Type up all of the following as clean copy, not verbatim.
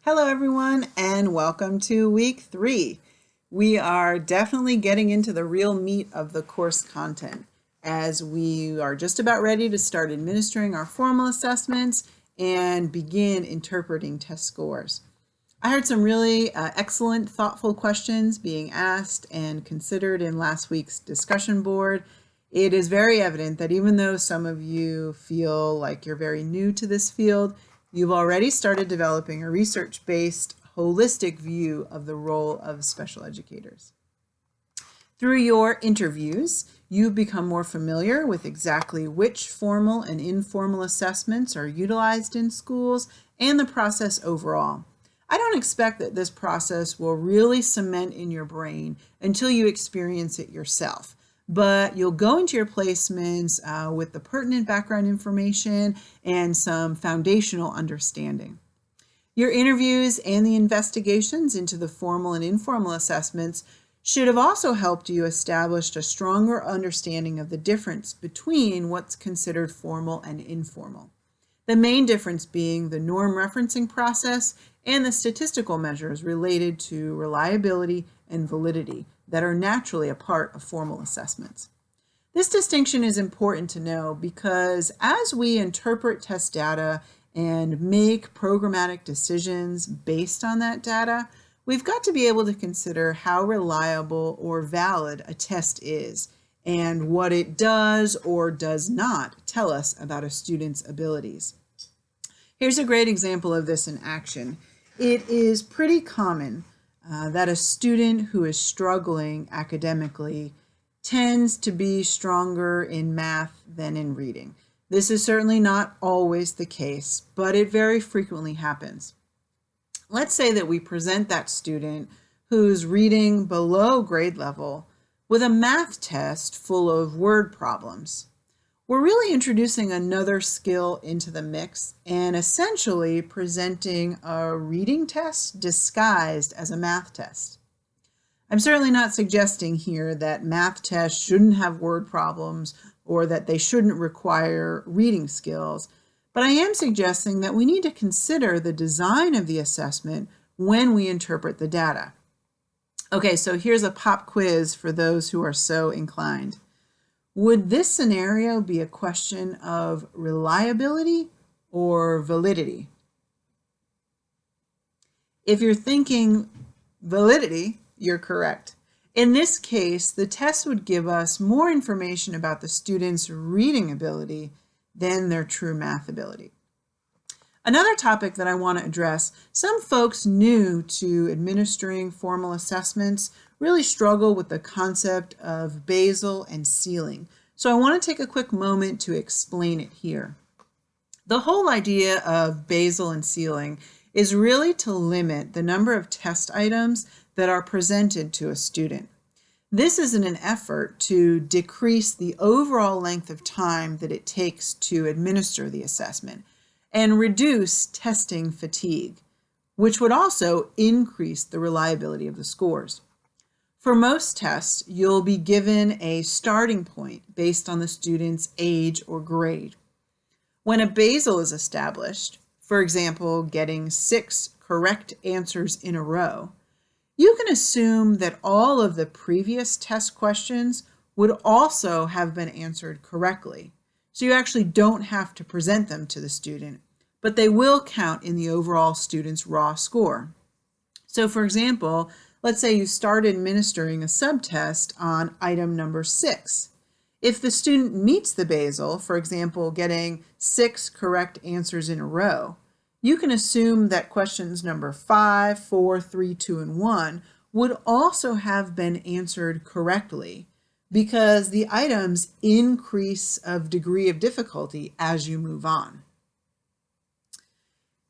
Hello everyone and welcome to week 3. We are definitely getting into the real meat of the course content as we are just about ready to start administering our formal assessments and begin interpreting test scores. I heard some really excellent, thoughtful questions being asked and considered in last week's discussion board. It is very evident that even though some of you feel like you're very new to this field, you've already started developing a research-based, holistic view of the role of special educators. Through your interviews, you've become more familiar with exactly which formal and informal assessments are utilized in schools and the process overall. I don't expect that this process will really cement in your brain until you experience it yourself. But you'll go into your placements with the pertinent background information and some foundational understanding. Your interviews and the investigations into the formal and informal assessments should have also helped you establish a stronger understanding of the difference between what's considered formal and informal. The main difference being the norm referencing process and the statistical measures related to reliability and validity that are naturally a part of formal assessments. This distinction is important to know because as we interpret test data and make programmatic decisions based on that data, we've got to be able to consider how reliable or valid a test is and what it does or does not tell us about a student's abilities. Here's a great example of this in action. It is pretty common that a student who is struggling academically tends to be stronger in math than in reading. This is certainly not always the case, but it very frequently happens. Let's say that we present that student who's reading below grade level with a math test full of word problems. We're really introducing another skill into the mix and essentially presenting a reading test disguised as a math test. I'm certainly not suggesting here that math tests shouldn't have word problems or that they shouldn't require reading skills, but I am suggesting that we need to consider the design of the assessment when we interpret the data. Okay, so here's a pop quiz for those who are so inclined. Would this scenario be a question of reliability or validity? If you're thinking validity, you're correct. In this case, the test would give us more information about the student's reading ability than their true math ability. Another topic that I want to address, some folks new to administering formal assessments really struggle with the concept of basal and ceiling. So I want to take a quick moment to explain it here. The whole idea of basal and ceiling is really to limit the number of test items that are presented to a student. This is in an effort to decrease the overall length of time that it takes to administer the assessment and reduce testing fatigue, which would also increase the reliability of the scores. For most tests, you'll be given a starting point based on the student's age or grade. When a basal is established, for example, getting 6 correct answers in a row, you can assume that all of the previous test questions would also have been answered correctly. So you actually don't have to present them to the student, but they will count in the overall student's raw score. So for example, let's say you start administering a subtest on item number 6. If the student meets the basal, for example, getting 6 correct answers in a row, you can assume that questions number 5, 4, 3, 2, and 1 would also have been answered correctly because the items increase of degree of difficulty as you move on.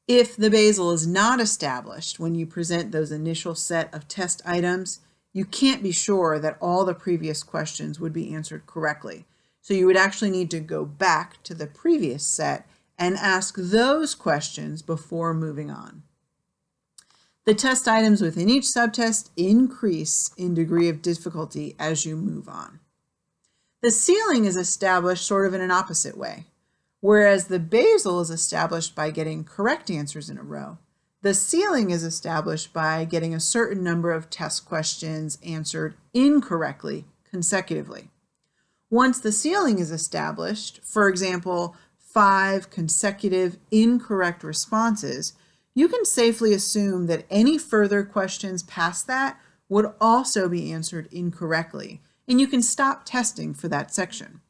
If the basal is not established when you present those initial set of test items, you can't be sure that all the previous questions would be answered correctly. So you would actually need to go back to the previous set and ask those questions before moving on. The test items within each subtest increase in degree of difficulty as you move on. The ceiling is established sort of in an opposite way. Whereas the basal is established by getting correct answers in a row, The ceiling is established by getting a certain number of test questions answered incorrectly consecutively. Once the ceiling is established, for example, 5 consecutive incorrect responses, you can safely assume that any further questions past that would also be answered incorrectly, and you can stop testing for that section.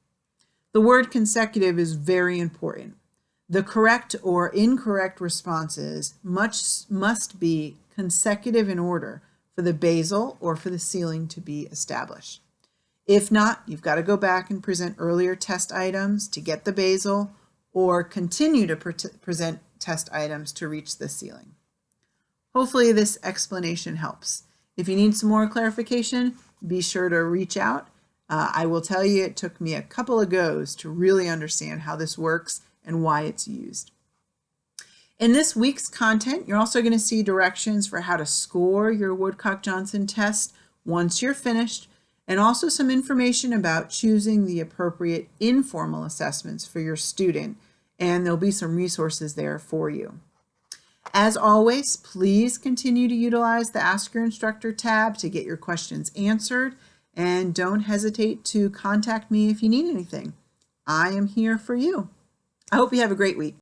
The word consecutive is very important. The correct or incorrect responses must be consecutive in order for the basal or for the ceiling to be established. If not, you've got to go back and present earlier test items to get the basal, or continue to present test items to reach the ceiling. Hopefully this explanation helps. If you need some more clarification, be sure to reach out. I will tell you it took me a couple of goes to really understand how this works and why it's used. In this week's content, you're also going to see directions for how to score your Woodcock-Johnson test once you're finished, and also some information about choosing the appropriate informal assessments for your student, and there'll be some resources there for you. As always, please continue to utilize the Ask Your Instructor tab to get your questions answered, and don't hesitate to contact me if you need anything. I am here for you. I hope you have a great week.